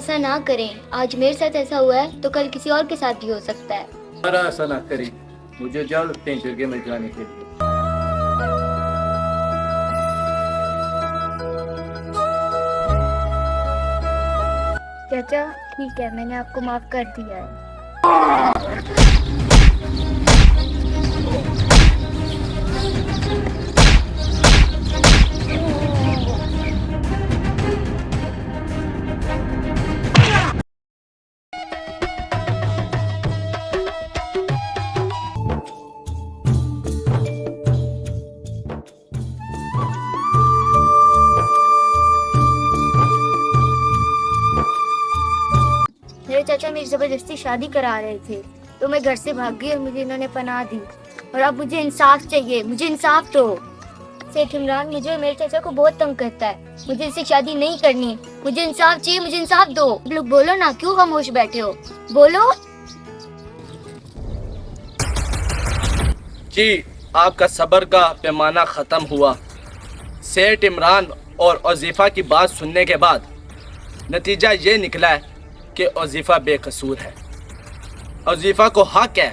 ایسا نہ کریں. آج میرے ساتھ ایسا ہوا ہے تو کل کسی اور کے ساتھ بھی ہو سکتا ہے. ایسا نہ کریں، مجھے جلد لگتے ہیں جرگے میں جانے کے لیے. چاچا ٹھیک ہے، میں نے آپ کو معاف کر دیا ہے. میرے چاچا میری زبردستی شادی کرا رہے تھے تو میں گھر سے بھاگ گئی اور مجھے انہوں نے پناہ دی. اور اب مجھے انصاف چاہیے، مجھے انصاف دو. سیٹھ عمران مجھے اور میرے چاچا کو بہت تنگ کرتا ہے. مجھے اس سے شادی نہیں کرنی. مجھے انصاف چاہیے، مجھے انصاف دو. لوگ بولو نا، کیوں خاموش بیٹھے ہو؟ بولو. جی، آپ کا صبر کا پیمانہ ختم ہوا. سیٹھ عمران اور عزیفہ کی بات سننے کے بعد نتیجہ یہ نکلا ہے کہ عزیفہ بے قصور ہے. عزیفہ کو حق ہے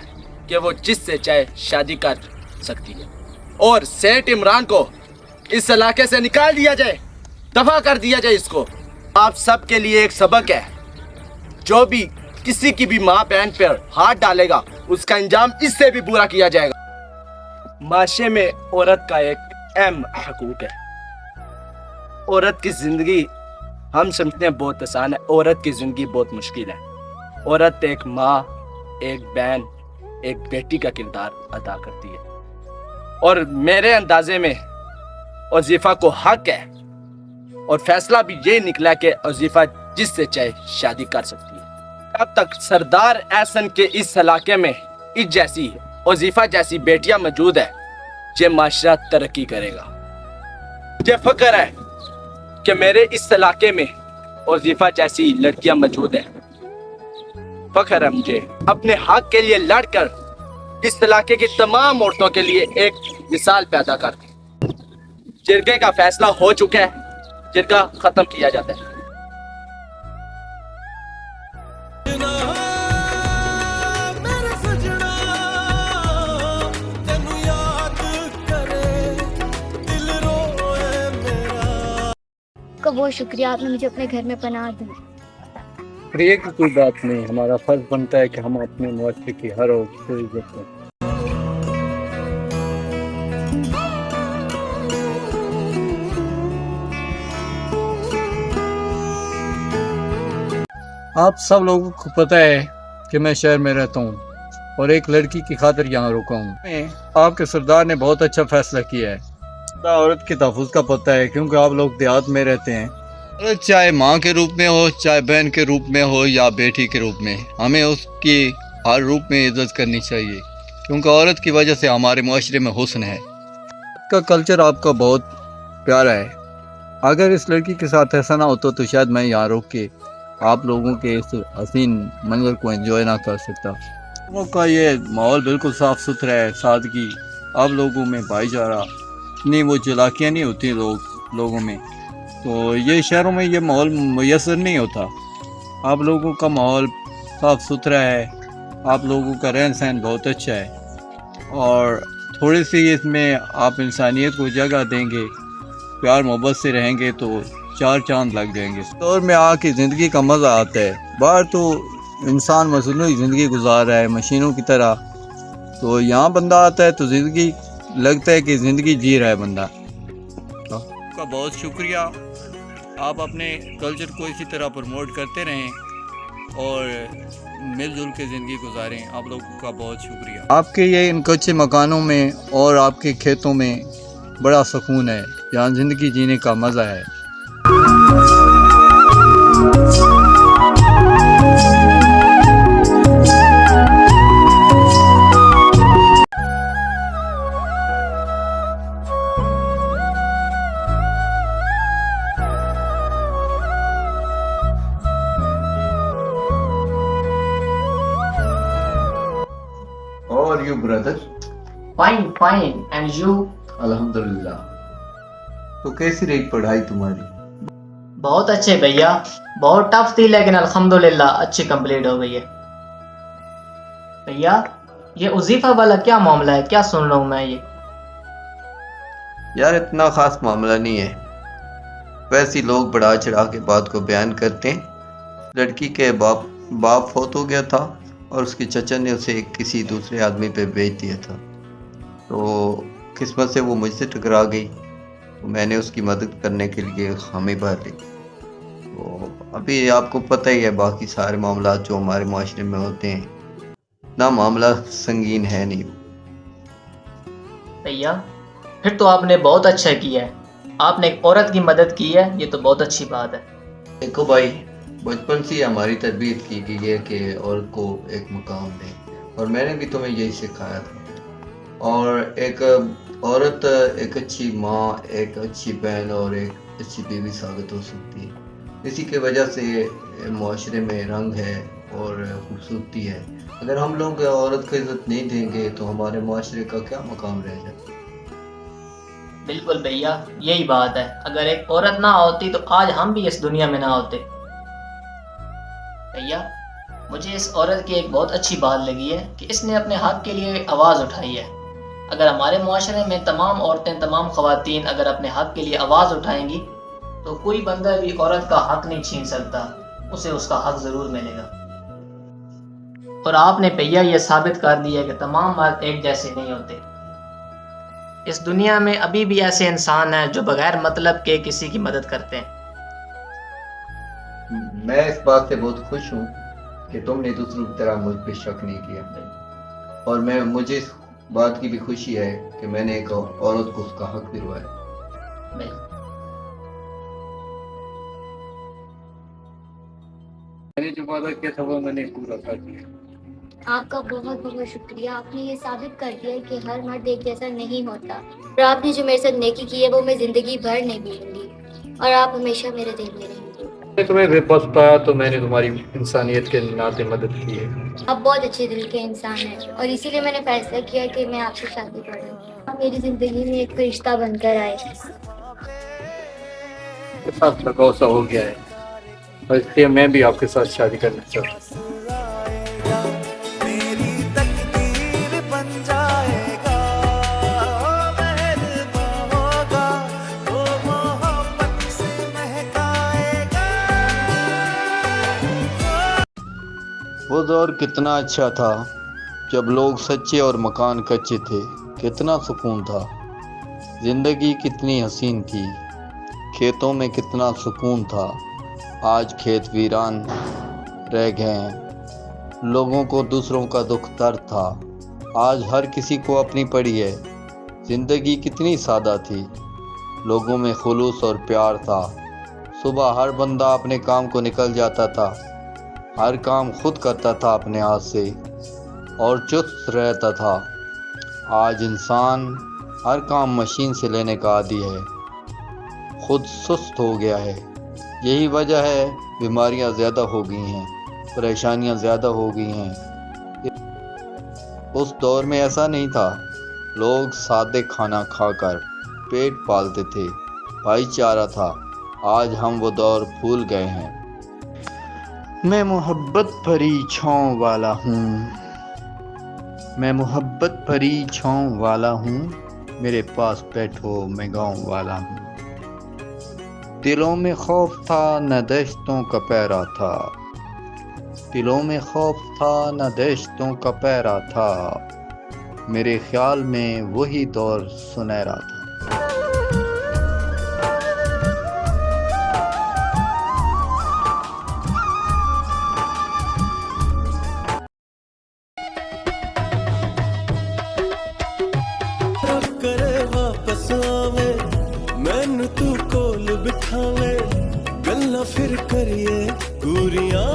کہ وہ جس سے چاہے شادی کر سکتی ہے، اور سیٹھ عمران کو اس علاقے سے نکال دیا جائے، دفع کر دیا جائے اس کو. آپ سب کے لیے ایک سبق ہے، جو بھی کسی کی بھی ماں بہن پر ہاتھ ڈالے گا اس کا انجام اس سے بھی برا کیا جائے گا. معاشرے میں عورت کا ایک اہم حقوق ہے. عورت کی زندگی ہم سمجھتے ہیں بہت آسان ہے، عورت کی زندگی بہت مشکل ہے. عورت ایک ماں، ایک بہن، ایک بیٹی کا کردار ادا کرتی ہے، اور میرے اندازے میں عزیفہ کو حق ہے، اور فیصلہ بھی یہ نکلا کہ عزیفہ جس سے چاہے شادی کر سکتی ہے. اب تک سردار احسن کے اس علاقے میں اس جیسی عزیفہ جیسی بیٹیاں موجود ہے، یہ معاشرہ ترقی کرے گا. مجھے فخر ہے کہ میرے اس علاقے میں عزیفہ جیسی لڑکیاں موجود ہیں. فخر ہے مجھے اپنے حق کے لیے لڑ کر اس علاقے کی تمام عورتوں کے لیے ایک مثال پیدا کر دی. جرگے کا فیصلہ ہو چکا ہے، جرگہ ختم کیا جاتا ہے. کا بہت شکریہ، آپ نے مجھے اپنے گھر میں پناہ دی. یہ کوئی بات نہیں، ہمارا فرض بنتا ہے کہ ہم اپنے معاشرے کی ہر عورت کو عزت کریں. آپ سب لوگوں کو پتہ ہے کہ میں شہر میں رہتا ہوں اور ایک لڑکی کی خاطر یہاں رکا ہوں. آپ کے سردار نے بہت اچھا فیصلہ کیا ہے. عورت کے تحفظ کا پتہ ہے، کیونکہ آپ لوگ دیہات میں رہتے ہیں. چاہے ماں کے روپ میں ہو، چاہے بہن کے روپ میں ہو، یا بیٹی کے روپ میں، ہمیں اس کی ہر روپ میں عزت کرنی چاہیے، کیونکہ عورت کی وجہ سے ہمارے معاشرے میں حسن ہے. عورت کا کلچر آپ کا بہت پیارا ہے. اگر اس لڑکی کے ساتھ ایسا نہ ہوتا تو شاید میں یہاں روک کے آپ لوگوں کے اس حسین منظر کو انجوائے نہ کر سکتا. لوگوں کا یہ ماحول بالکل صاف ستھرا ہے، سادگی، آپ لوگوں میں بھائی چارہ، نہیں وہ چلاکیاں نہیں ہوتی لوگوں میں. تو یہ شہروں میں یہ ماحول میسر نہیں ہوتا. آپ لوگوں کا ماحول صاف ستھرا ہے، آپ لوگوں کا رہن سہن بہت اچھا ہے، اور تھوڑی سی اس میں آپ انسانیت کو جگہ دیں گے، پیار محبت سے رہیں گے تو چار چاند لگ جائیں گے. اس دور میں آ کے زندگی کا مزہ آتا ہے. باہر تو انسان مصنوعی زندگی گزار رہا ہے مشینوں کی طرح، تو یہاں بندہ آتا ہے تو زندگی لگتا ہے کہ زندگی جی رہا ہے بندہ. آپ کا بہت شکریہ. آپ اپنے کلچر کو اسی طرح پروموٹ کرتے رہیں اور مل جل کے زندگی گزاریں. آپ لوگوں کا بہت شکریہ. آپ کے یہ ان کچے مکانوں میں اور آپ کے کھیتوں میں بڑا سکون ہے، یہاں زندگی جینے کا مزہ ہے. How are you, brother? Fine. And you? الحمدللہ. تو کیسی رہی پڑھائی تمہاری؟ بہت اچھے بھیا، بہت ٹف تھی لیکن الحمدللہ اچھی کمپلیٹ ہو گئی ہے۔ بھیا یہ وظیفہ والا کیا معاملہ ہے، کیا سن رہا ہوں میں یہ؟ یار اتنا خاص معاملہ نہیں ہے، ویسے ہی لوگ بڑھا چڑھا کے بات کو بیان کرتے ہیں۔ لڑکی کے باپ فوت ہو گیا تھا اور اس کے چچا نے اسے کسی دوسرے آدمی پہ بیچ دیا تھا، تو قسمت سے وہ مجھ سے ٹکرا گئی، تو میں نے اس کی مدد کرنے کے لیے خامی بھر لی۔ تو ابھی آپ کو پتہ ہی ہے باقی سارے معاملات جو ہمارے معاشرے میں ہوتے ہیں، نہ معاملہ سنگین ہے نہیں۔ بھیا پھر تو آپ نے بہت اچھا کیا ہے، آپ نے ایک عورت کی مدد کی ہے، یہ تو بہت اچھی بات ہے۔ دیکھو بھائی، بچپن سے ہماری تربیت کی گئی ہے کہ عورت کو ایک مقام دیں، اور میں نے بھی تمہیں یہی سکھایا تھا۔ اور ایک عورت ایک اچھی ماں، ایک اچھی بہن اور ایک اچھی بیوی ثابت ہو سکتی ہے۔ اسی کی وجہ سے معاشرے میں رنگ ہے اور خوبصورتی ہے۔ اگر ہم لوگ عورت کو عزت نہیں دیں گے تو ہمارے معاشرے کا کیا مقام رہ جائے؟ بالکل بھیا، یہی بات ہے، اگر ایک عورت نہ ہوتی تو آج ہم بھی اس دنیا میں نہ ہوتے۔ بھیا مجھے اس عورت کی ایک بہت اچھی بات لگی ہے کہ اس نے اپنے حق کے لیے آواز اٹھائی ہے۔ اگر ہمارے معاشرے میں تمام عورتیں، تمام خواتین اگر اپنے حق کے لیے آواز اٹھائیں گی تو کوئی بندہ بھی عورت کا حق نہیں چھین سکتا، اسے اس کا حق ضرور ملے گا۔ اور آپ نے بھیا یہ ثابت کر دیا کہ تمام مرد ایک جیسے نہیں ہوتے۔ اس دنیا میں ابھی بھی ایسے انسان ہیں جو بغیر مطلب کے کسی کی مدد کرتے ہیں۔ میں اس بات سے بہت خوش ہوں کہ تم نے دوسروں کی طرح مجھ پہ شک نہیں کیا، اور مجھے اس بات کی بھی خوشی ہے کہ میں نے ایک عورت کو اس کا حق دلوایا۔ میں نے جو وعدہ کیا تھا وہ میں نے پورا کر دیا۔ آپ کا بہت بہت شکریہ، آپ نے یہ ثابت کر دیا کہ ہر مرد ایک جیسا نہیں ہوتا، اور آپ نے جو میرے ساتھ نیکی کی ہے وہ میں زندگی بھر نہیں بھولوں گی، اور آپ ہمیشہ میرے دل میں رہیں گے۔ میں تمہیں بے پاس پایا تو میں نے تمہاری انسانیت کے ناطے مدد کی ہے۔ آپ بہت اچھے دل کے انسان ہیں، اور اسی لیے میں نے فیصلہ کیا کہ میں آپ سے شادی کروں۔ آپ میری زندگی میں ایک فرشتہ بن کر آئے۔ کے ساتھ لگاؤ سا ہو گیا ہے، اور اس لیے میں بھی آپ کے ساتھ شادی کرنا چاہتا ہوں۔ وہ دور کتنا اچھا تھا جب لوگ سچے اور مکان کچے تھے، کتنا سکون تھا۔ زندگی کتنی حسین تھی، کھیتوں میں کتنا سکون تھا۔ آج کھیت ویران رہ گئے ہیں، لوگوں کو دوسروں کا دکھ درد تھا، آج ہر کسی کو اپنی پڑی ہے۔ زندگی کتنی سادہ تھی، لوگوں میں خلوص اور پیار تھا۔ صبح ہر بندہ اپنے کام کو نکل جاتا تھا، ہر کام خود کرتا تھا اپنے ہاتھ سے، اور چست رہتا تھا۔ آج انسان ہر کام مشین سے لینے کا عادی ہے، خود سست ہو گیا ہے۔ یہی وجہ ہے بیماریاں زیادہ ہو گئی ہیں، پریشانیاں زیادہ ہو گئی ہیں۔ اس دور میں ایسا نہیں تھا، لوگ سادے کھانا کھا کر پیٹ پالتے تھے، بھائی چارہ تھا۔ آج ہم وہ دور بھول گئے ہیں۔ میں محبت بھری چھاؤں والا ہوں، میں محبت بھری چھاؤں والا ہوں، میرے پاس بیٹھو میں گاؤں والا ہوں۔ دلوں میں خوف تھا نہ دہشتوں کا پیرا تھا، دلوں میں خوف تھا نہ دہشتوں کا پیرا تھا، میرے خیال میں وہی دور سنہرا تھا۔ کرے واپس آوے مینو تو کول بٹھاوے گلاں پھر کریے پوریاں